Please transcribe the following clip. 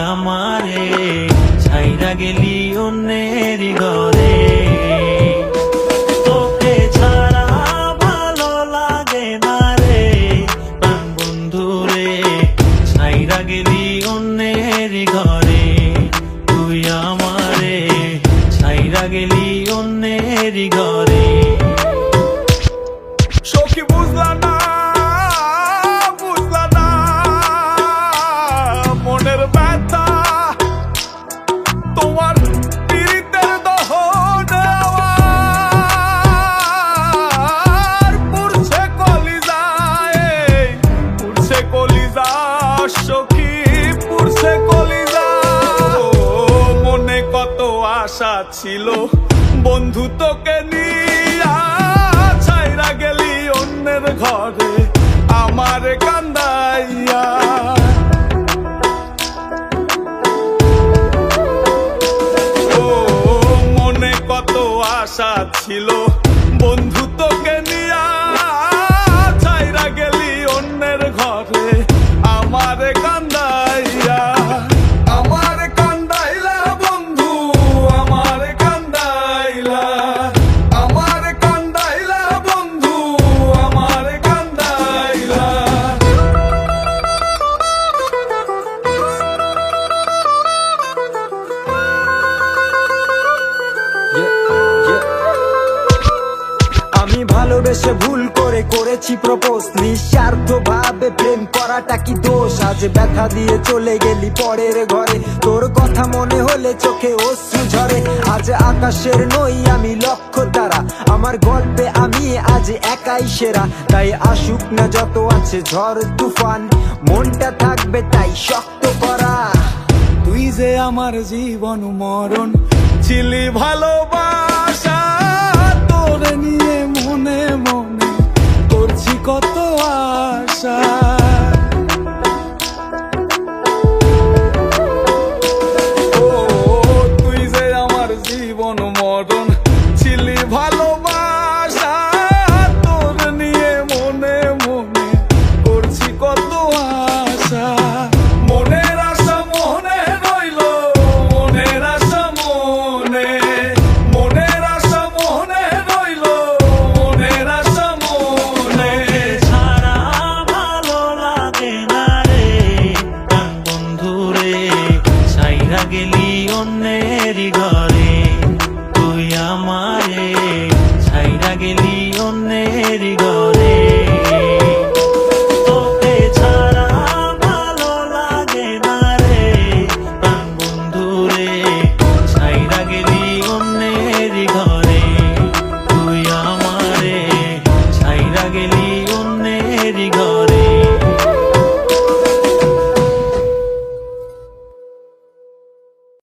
আমারে ছাইরা গেলি অন্যের ঘরে। তোকে ছাড়া ভালো লাগে না রে প্রাণ বন্ধু রে, ছাইরা গেলি অন্যের ঘরে। তুই আমারে ছাইরা গেলি অন্যের ঘরে। সখী বুঝলা না, বুঝলা না মনের ব্যথা, তোমার পীড়িতের দহন আমার পুড়ছে কলিজায়, পুড়ছে কলিজা সখী, পুড়ছে কলিজা। মনে কত আশা ছিল বন্ধু তোকে নিয়া, ছাইরা গেলি অন্যের ঘরে আমার কান্দাইয়া। ও মনে কত আশা ছিল বন্ধু তোকে নিয়া, ছাইরা গেলি অন্যের ঘরে আমার কান্দাইয়া। আমার কান্দাইলা বন্ধু, আমার কান্দাইলা, আমার কান্দাইলা বন্ধু, আমার কান্দাইলা। আমি ভালোবেসে ভুল করে করেছি প্রপোজ, নিঃস্বার্থ ভাবে প্রেম করাটা কি দোষ? আজ ব্যথা দিয়ে চলে গেলি পরের ঘরে, তোর কথা মনে হলে চোখে অশ্রু ঝরে। আজ আকাশের নই আমি লক্ষ্য তারা, আমার গল্পে আমি আজ একাই সেরা। তাই আসুক না যত আছে ঝড় তুফান, মনটা থাকবে তাই শক্ত করা। তুই যে আমার জীবন মরণ ছিলি ভালোবাসা, তোরে নিয়ে মনে মনে করছি কত আশা। ও তুই যে আমার জীবন মরণ ছিলি ভালোবাসা, তোরে নিয়ে মনে মনে করছি কত আশা। মনের আশা মনে রইল, মনের আশা মনে, মনের আশা মনে রইল, মনের আশা মনে। ছাড়া ভালো লাগে না রে প্রাণ বন্ধু রে, ছাইরা গেলি অন্যের ঘরে। তুই আমারে ছাইরা গেলি অন্যের ঘরে।